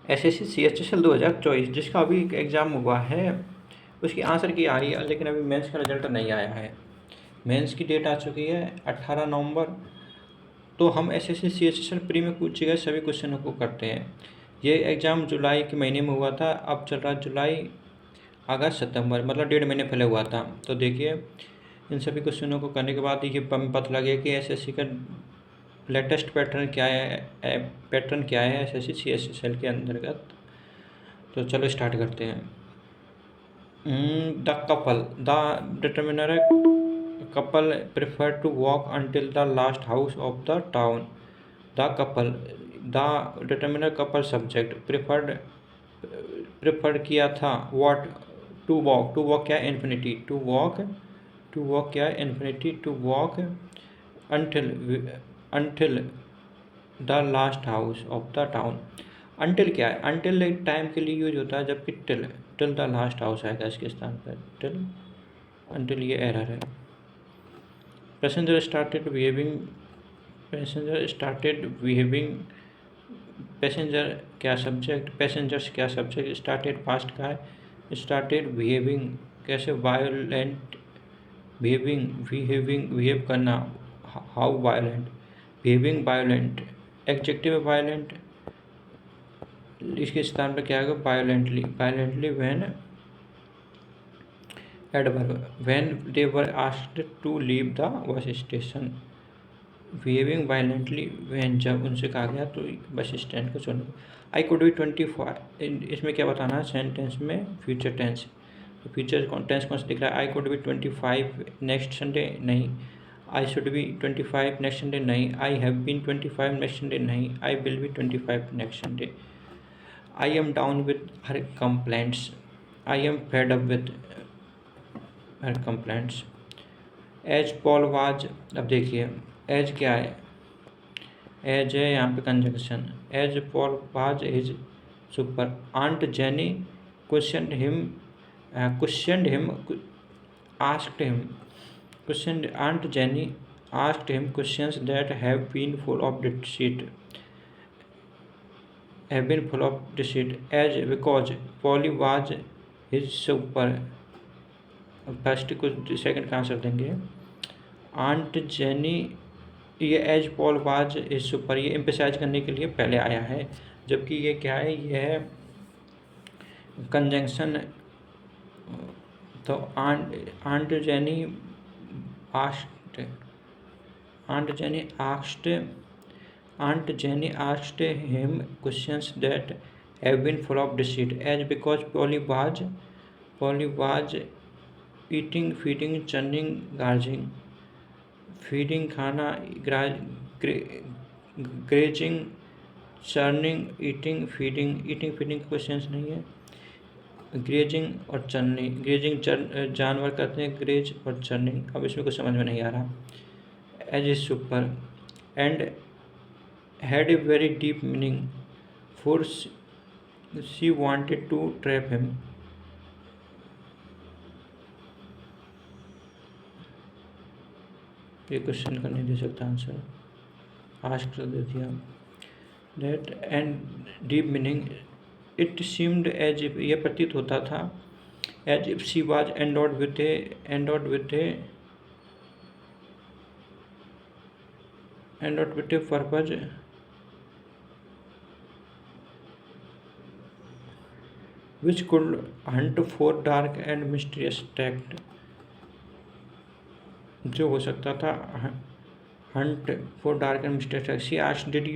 SSC CHSL 2024 जिसका अभी exam हुआ है, उसकी आंसर की आ रही है, लेकिन अभी मेंस का रिजल्ट नहीं आया है। मेंस की डेट आ चुकी है 18 नवंबर। तो हम एसएससी CHSL प्री में पूछे गए सभी क्वेश्चनों को करते हैं। ये एग्ज़ाम जुलाई के महीने में हुआ था, अब चल रहा जुलाई अगस्त सितंबर, मतलब 1.5 महीने पहले हुआ था। तो देखिए, इन सभी क्वेश्चनों को करने के बाद ये पता लगे कि एसएससी का लेटेस्ट पैटर्न क्या है एसएससी CHSL के अंतर्गत। तो चलो स्टार्ट करते हैं। The couple, the determiner couple prefer to walk until the last house of the town. The couple, the determiner couple subject preferred किया था what to walk क्या है infinity to walk क्या है infinity to walk until the last house of the town. until क्या है until एक time के लिए यूज होता है, जबकि till the last house आएगा इसके स्थान पर until ये एरर है। पैसेंजर स्टार्टेड बिहेविंग पैसेंजर क्या सब्जेक्ट, पैसेंजर्स क्या सब्जेक्ट, स्टार्टेड पास्ट का है, स्टार्टेड बिहेविंग कैसे वायोलेंट, बिहेव करना, how violent, behaving violent, executive violent, इसके स्थान पर क्या होगा violently when adverb when they were asked to leave the bus station, behaving violently when जब उनसे कहा गया तो बस स्टैंड को छोड़ने। आई कुड बी 25, इसमें क्या बताना है सेंटेंस में फ्यूचर टेंस। तो फ्यूचर टेंस कौन सा दिख रहा है, I could be 25 next Sunday नहीं, I should be 25 next Sunday नहीं, I have been 25 next Sunday नहीं, I will be 25 next Sunday. I am down with her complaints, I am fed up with her complaints. As Paul was, अब देखिए as क्या है, as है यहाँ पे conjunction, as Paul was his super, aunt Jenny question him asked him question, aunt Jenny asked him questions that have been full of deceit, as because Polly was his super. First को second का answer देंगे। Aunt Jenny, ये as Paul was is super, ये emphasise करने के लिए पहले आया है, जबकि ये क्या है, ये है कंजंक्शन। तो aunt Jenny asked him questions that have been full of deceit, as because Polly was eating feeding churning gorging, feeding खाना, grazing churning, eating feeding questions नहीं है, ग्रेजिंग और चर्निंग, ग्रेजिंग जानवर करते हैं, ग्रेज और चर्निंग, अब इसमें कुछ समझ में नहीं आ रहा। As is super and had a very deep meaning for she wanted to trap him, ये क्वेश्चन का नहीं दे सकता आंसर, आस्क कर दे दिया। That and deep meaning, it seemed as if, यह प्रतीत होता था, as if she was endowed with a purpose, which could hunt for dark and mysterious tract, जो हो सकता था hunt for dark and mysterious tract. She asked did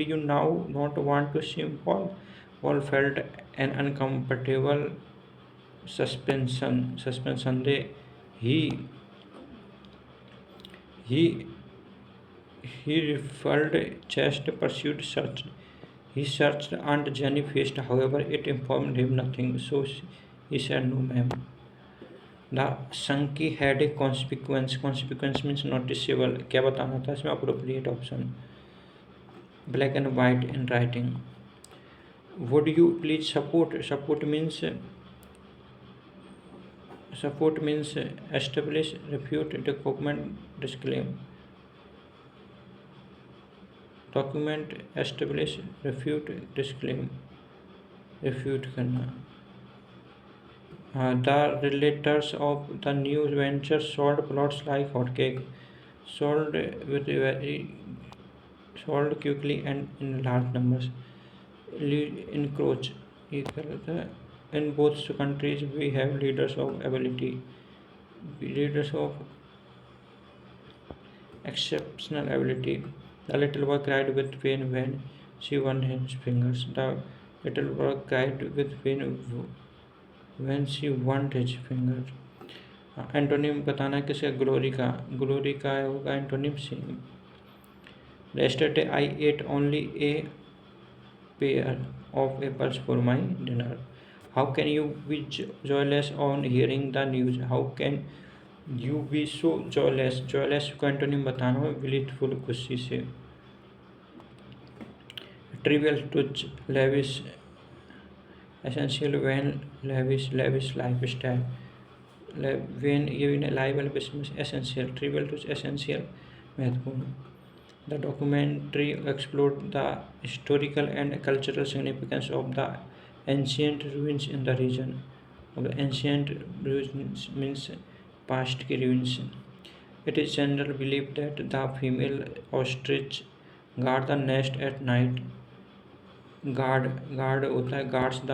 you now not want to see Paul, Paul felt an uncomfortable suspension they, he ruffled chest, pursued search, he searched Aunt Jenny faced, however it informed him nothing, so he said no ma'am. The Sankey had a consequence means noticeable, क्या बताना था इसमें, appropriate option, black and white in writing। would you please support means establish, refute, document, disclaim, document establish, refute, disclaim, refute करना। The relators of the new venture sold plots like hotcake, sold with very sold quickly and in large numbers. Encroach, ये क्या रहता है? In both countries we have leaders of ability, leaders of exceptional ability. The little boy cried with pain when she won his fingers. The little boy cried with pain when she won his finger. Antonym बताना है किसका? Glory का। Glory का होगा antonym same. Yesterday I ate only a pair of apples for my dinner. How can you be joyless on hearing the news? How can you be so joyless? Joyless को antonym बताना है विलितफुल, खुशी से। Trivial to lavish, essential when lavish lifestyle। when ये भी libel business essential, trivial to essential, महत्वपूर्ण। The documentary explored the historical and cultural significance of the ancient ruins in the region। अब ancient ruins means past की ruins। It is general belief that the female ostrich guard the nest at night। Guard होता है, guards the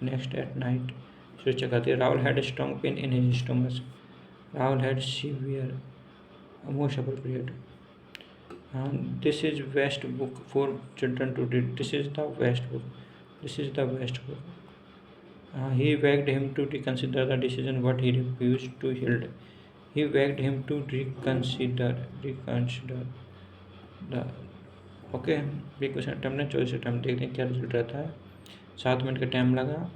nest at night, सुरक्षा करती है। Rahul had strong pain in his stomach. Rahul had severe, most appropriate. This is best book for children to read. This is the best book, this is the best book. He begged him to reconsider the decision but he refused to yield। he begged him to reconsider the okay. ये question attempt ने 24 attempt, देखते हैं क्या result रहता है। 7 minute का time लगा,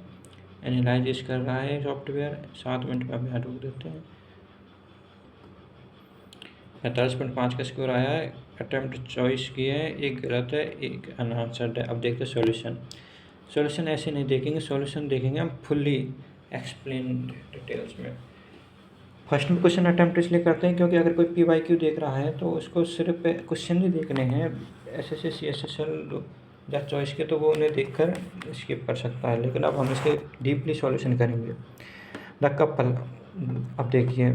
analyse कर रहा है सॉफ्टवेयर। 7 मिनट में अभी रोक देते हैं। 45.5 का स्कोर आया है। अटैम्प्ट 24 किए हैं, एक गलत है, एक अनआंसर्ड है। अब देखते हैं सॉल्यूशन। सॉल्यूशन ऐसे नहीं देखेंगे, सॉल्यूशन देखेंगे हम फुल्ली एक्सप्लेन डिटेल्स में। फर्स्ट में क्वेश्चन अटैम्प्ट इसलिए करते हैं क्योंकि अगर कोई PYQ देख रहा है तो उसको सिर्फ क्वेश्चन नहीं देखने हैं SSC CSSL या चॉइस के, तो वो उन्हें देखकर स्किप कर सकता है। लेकिन अब हम इसके डीपली सॉल्यूशन करेंगे। द कपल, अब देखिए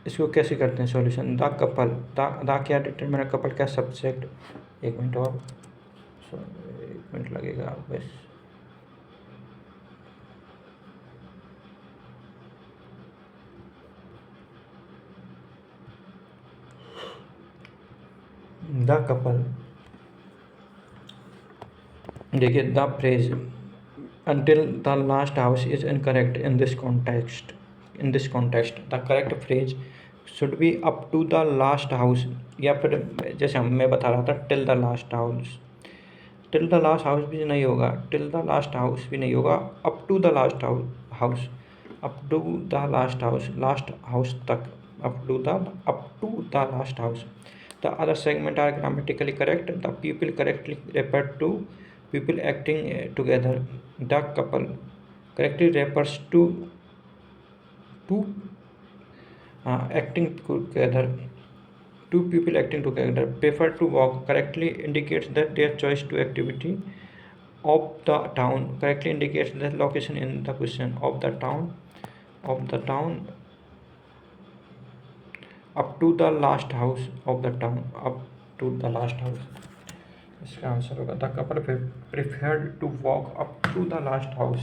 इसको कैसे करते हैं सॉल्यूशन। द कपल, द क्या डिटरमिनर, कपल क्या सब्जेक्ट। एक मिनट और, 1 मिनट लगेगा बस। द कपल, देखिए the phrase until the last house is incorrect in this context। the correct phrase should be up to the last house, या फिर जैसे मैं बता रहा था till the last house। till the last house भी नहीं होगा, till the last house भी नहीं होगा, up to the last house, up to the last house तक, up to the last house। The other segment are grammatically correct। The people correctly refer to people acting together। The couple correctly refers to acting together, two people acting together। Prefer to walk correctly indicates that their choice to activity। Of the town correctly indicates the location in the question। Of the town up to the last house of the town, up to the last house। इसका answer होगा the couple preferred to walk up to the last house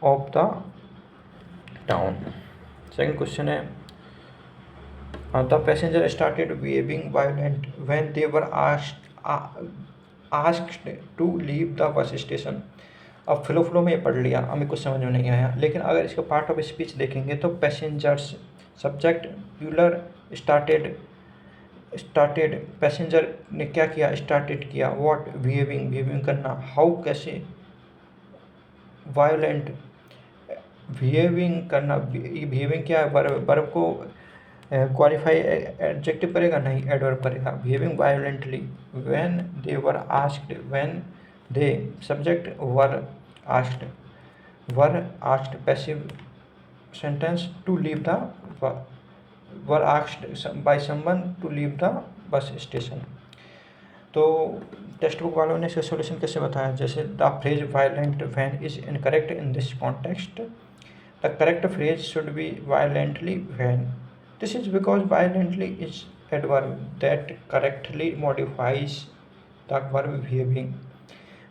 of the town. Second question है the passenger started behaving violent when they were asked to leave the bus station. अब flow में ये पढ़ लिया, हमें कुछ समझ में नहीं आया, लेकिन अगर इसका पार्ट ऑफ स्पीच देखेंगे तो passengers subject plural started passenger ने क्या किया, स्टार्टेड किया। व्हाट, बिहेविंग करना। हाउ, कैसे। वायलेंट, बिहेविंग करना। बिहेविंग क्या है, वर्ब को क्वालिफाई एडजेक्टिव करेगा, नहीं एडवर्ब करेगा। Behaving violently when they were asked, when they subject were asked passive sentence to leave the, were asked by someone to leave the bus station. तो text book वालों ने इसका solution कैसे बताया, जैसे the phrase violent when is incorrect in this context, the correct phrase should be violently when. This is because violently is adverb that correctly modifies the verb behaving.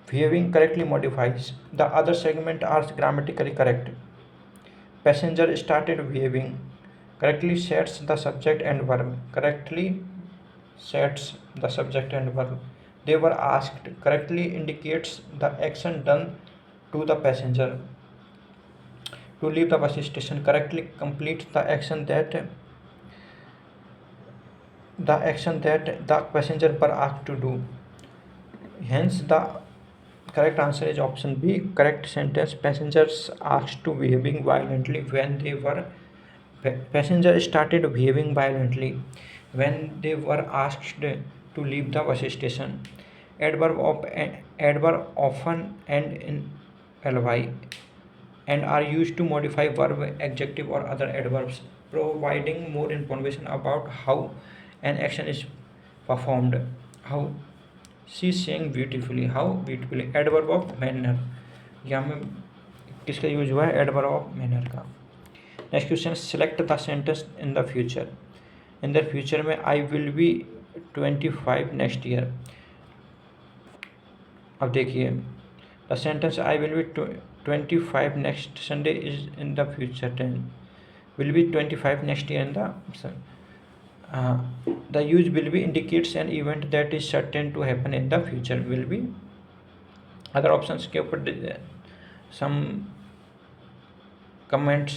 Behaving correctly modifies. The other segment are grammatically correct. Passenger started behaving. Correctly sets the subject and verb. Correctly sets the subject and verb. They were asked. Correctly indicates the action done to the passenger to leave the bus station. Correctly completes the action that the passenger were asked to do. Hence, the correct answer is option B. Correct sentence: passengers asked to behaving violently when they were passengers started behaving violently when they were asked to leave the bus station. Adverb often end in ly and are used to modify verb, adjective, or other adverbs, providing more information about how an action is performed. How she saying beautifully, how beautifully, adverb of manner, यहाँ में किसका use हुआ है, adverb of manner का। Next question, select the sentence in the future. In the future में I will be 25 next year. अब देखिए the sentence I will be 25 next Sunday is in the future tense, will be 25 next year in the the use will be indicates an event that is certain to happen in the future. Will be other options के ऊपर some comments.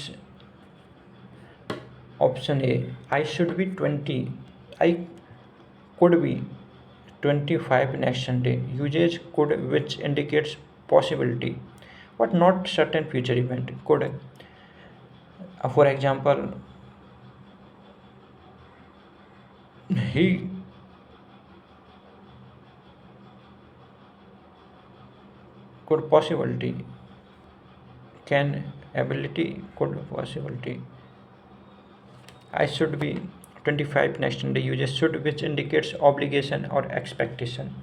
Option A, I should be 20, I could be 25 next Sunday. Uses could, which indicates possibility but not certain future event. Could, for example, he could possibility, can ability, could possibility. I should be 25 next Sunday uses should, which indicates obligation or expectation.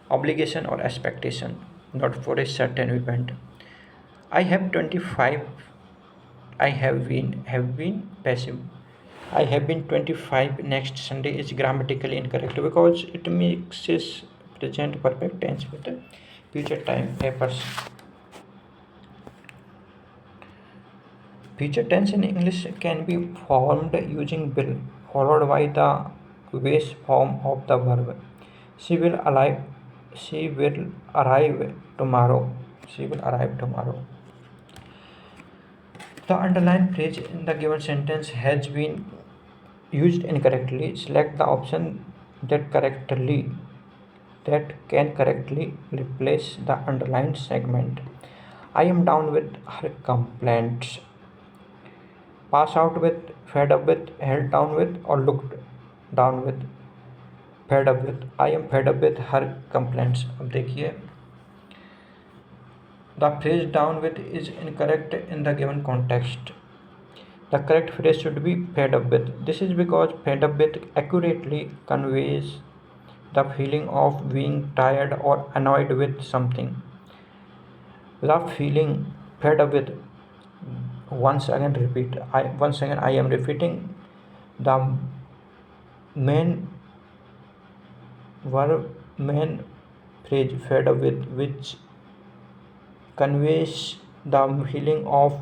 Obligation or expectation, not for a certain event. I have 25, I have been passive. I have been 25 next Sunday is grammatically incorrect because it mixes present perfect tense with future time papers. Future tense in English can be formed using will followed by the base form of the verb. She will arrive. She will arrive tomorrow. She will arrive tomorrow. The underlined phrase in the given sentence has been used incorrectly. Select the option that can correctly replace the underlined segment. I am down with her complaints. Pass out with, fed up with, held down with, or looked down with. Fed up with, I am fed up with her complaints. अब देखिए the phrase down with is incorrect in the given context. The correct phrase should be fed up with. This is because fed up with accurately conveys the feeling of being tired or annoyed with something. The feeling fed up with, once again I am repeating the main verb, main phrase fed up with, which conveys the feeling of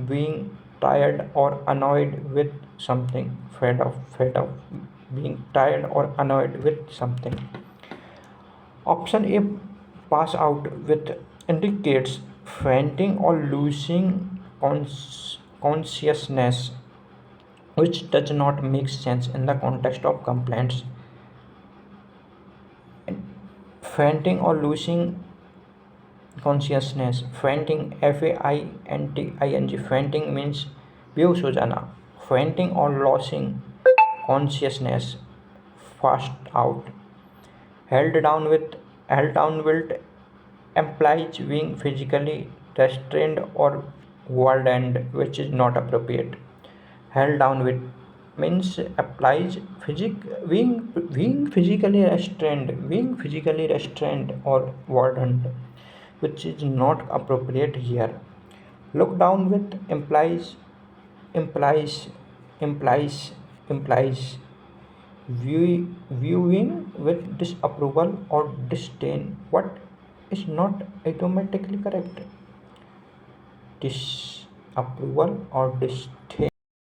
being tired or annoyed with something. Fed up, being tired or annoyed with something. Option A, pass out with, indicates fainting or losing consciousness, which does not make sense in the context of complaints. Fainting or losing consciousness, fainting, fainting, fainting means बेहोश हो जाना. Fainting or losing consciousness, passed out. Held down with implies being physically restrained or burdened, which is not appropriate. Held down with means applies being physically restrained or wardened, which is not appropriate here. Look down with implies implies implies viewing with disapproval or disdain. What is not automatically correct? Disapproval or disdain.